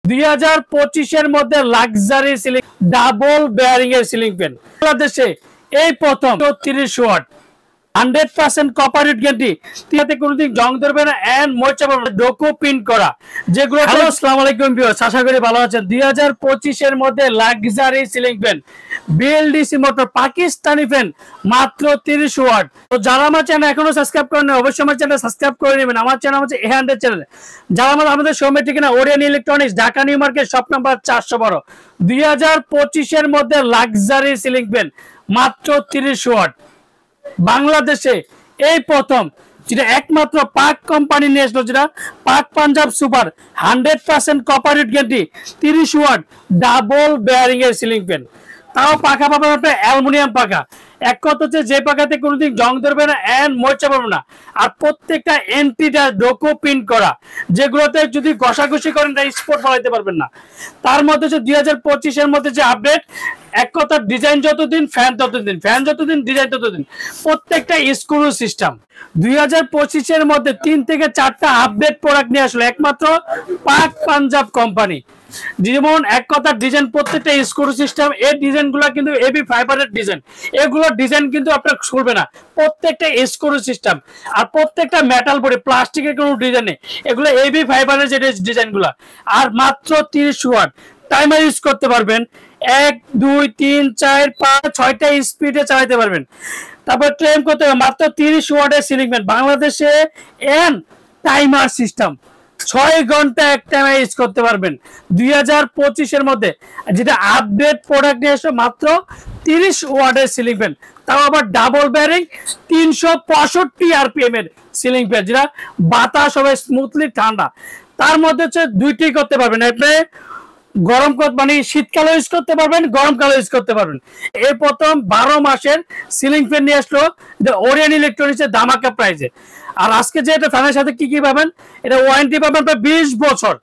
2025 এর মধ্যে luxury ceiling double bearing এর সিলিং ফ্যান বাংলাদেশে এই প্রথম 30 ওয়াট 100% কপার গ্যারান্টি, এতে কোনোদিন জং ধরবে না এন্ড মোচা পাবে না, ডোকো প্রিন্ট করা যেগুলো। হ্যালো আসসালামু আলাইকুম ভিউয়ার্স, আশা করি ভালো আছেন। 2025 এর মধ্যে luxury ceiling fan BLDC motor Pakistani fan মাত্র 30 ওয়াট। তো যারা আমার চ্যানেল এখনো সাবস্ক্রাইব করেন অবশ্যই আমার চ্যানেল সাবস্ক্রাইব করে নেবেন। আমার চ্যানেল হচ্ছে এ100 চ্যানেল। যারা আমাদের শোরুমের ঠিকানা Orion electronics, Dhaka new market, shop number 412। 2025 এর মধ্যে লাক্সারি সিলিং ফ্যান মাত্র 30 ওয়াট বাংলাদেশে এই প্রথম, যেটা একমাত্র পাক কোম্পানি নিয়ে আসলো, যেটা Pak Punjab super 100% copper guarantee 30 watt double bearing এর সিলিং ফ্যান। তাও পাকা পাবেন আপনার অ্যালুমিনিয়াম পাকা। এক কথা হচ্ছে যে পাকাতে কোনোদিন জং ধরবে না এন্ড মোচা পাবে না, আর প্রত্যেকটা এন্টিটা ডোকো প্রিন্ট করা, যেগুলোতে যদি ঘষাঘষি করেন তা স্পট ফলাইতে পারবেন না। তার মধ্যে হচ্ছে 2025 এর মধ্যে যে আপডেট, এক কথা ডিজাইন যতদিন ফ্যান ততদিন, ফ্যান যতদিন ডিজাইন ততদিন, প্রত্যেকটা স্ক্রু সিস্টেম। 2025 এর মধ্যে 3 থেকে 4টা আপডেট প্রোডাক্ট নিয়ে আসলো একমাত্র পাক পাঞ্জাব কোম্পানি। যেমন এক কথা ডিজাইন, প্রত্যেকটা স্ক্রু সিস্টেম, এই ডিজাইনগুলো কিন্তু এবি ফাইবারের ডিজাইন, এগুলো ডিজাইন কিন্তু আপনার খুলবে না, প্রত্যেকটা স্ক্রু সিস্টেম। আর প্রত্যেকটা মেটাল বডি, প্লাস্টিকের কোনো ডিজাইন নেই, এগুলো এবি ফাইবারের যে ডিজাইনগুলো। আর মাত্র 30 ওয়াট টাইমার ইউজ করতে পারবেন, 1 2 3 4 5 6টা স্পিডে চালাতে পারবেন। তারপর ট্রেন করতে হবে মাত্র 30 ওয়াটের সিলিং ফ্যান বাংলাদেশে, এন্ড টাইমার সিস্টেম 6 ঘন্টা এক টাইমে ইউজ করতে পারবেন। 2025 এর মধ্যে যেটা আপডেট প্রোডাক্ট নিয়ে আসলো মাত্র 30 ওয়াটের সিলিং ফ্যান, তাও আবার ডাবল বেয়ারিং 365 আরপিএম এর সিলিং ফ্যান, যেটা বাতাস হবে স্মুথলি ঠান্ডা। তার মধ্যে হচ্ছে দুইটি করতে পারবেন আপনি, গরম মানে শীতকালে ইউজ করতে পারবেন, গরমকালে ইউজ করতে পারবেন। এই প্রথম 12 মাসের সিলিং ফ্যান নিয়ে আসলো ওরিয়ন ইলেকট্রনিক্স এর ধামাকা প্রাইজে। আর আজকে যে এটা ফ্যানের সাথে কি কি পাবেন, এটা ওয়ারেন্টি পাবেন 20 বছর।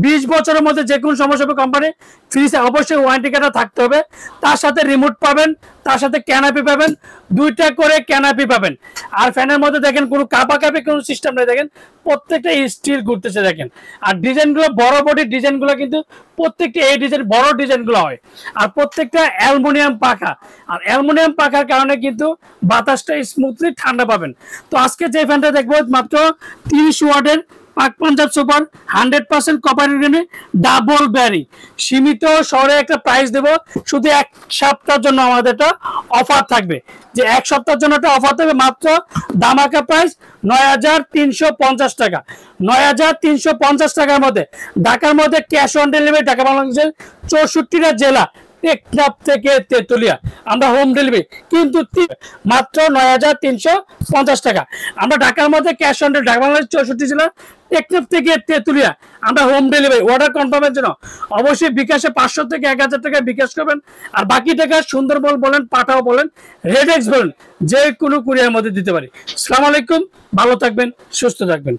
20 বছরের মধ্যে যে কোনো সমস্যা হবে কোম্পানি ফ্রিজে অবশ্যই ওয়ারেন্টি কার্ডটা থাকতে হবে। তার সাথে রিমোট পাবেন, তার সাথে ক্যানাপি পাবেন, 2টা করে ক্যানাপি পাবেন। আর ফ্যানের মধ্যে দেখেন কোনো কাপাকাপি কোনো সিস্টেম নেই, দেখেন প্রত্যেকটা স্টিল ঘুরতেছে দেখেন। আর ডিজাইনগুলো বড় বডির ডিজাইনগুলো কিন্তু প্রত্যেকটা এই ডিজাইন বড় ডিজাইনগুলো হয়, আর প্রত্যেকটা অ্যালুমিনিয়াম পাখা। আর অ্যালুমিনিয়াম পাখার কারণে কিন্তু বাতাসটা স্মুথলি ঠান্ডা পাবেন। তো আজকে যে ফ্যানটা দেখবো মাত্র 30 ওয়াটের পাক Punjab super 100% copper double bearing, সীমিত শহরে একটা প্রাইস দেবো। শুধু এক সপ্তাহের জন্য আমাদের একটা অফার থাকবে, যে এক সপ্তাহের জন্য একটা অফার থাকবে, মাত্র ধামাকা প্রাইস 9350 টাকা। 9350 টাকার মধ্যে ঢাকার মধ্যে ক্যাশ অন ডেলিভারি, ঢাকা বাংলাদেশের 64টা জেলা, টেকনাফ থেকে তেতুলিয়া আমরা হোম ডেলিভারি কিন্তু মাত্র 9350 টাকা। আমরা ঢাকার মধ্যে cash on delivery, Dhaka Bangladesh 64 জেলা, টেকনাফ থেকে তেতুলিয়া আমরা হোম ডেলিভারি। অর্ডার কনফার্মের জন্য অবশ্যই বিকাশে 500 থেকে 1000 টাকা বিকাশ করবেন, আর বাকি টাকা সুন্দরবন বলেন, পাঠাও বলেন, রেডেক্স বলেন, যে কোনো কুরিয়ার মধ্যে দিতে পারি। আসসালামু আলাইকুম, ভালো থাকবেন, সুস্থ থাকবেন।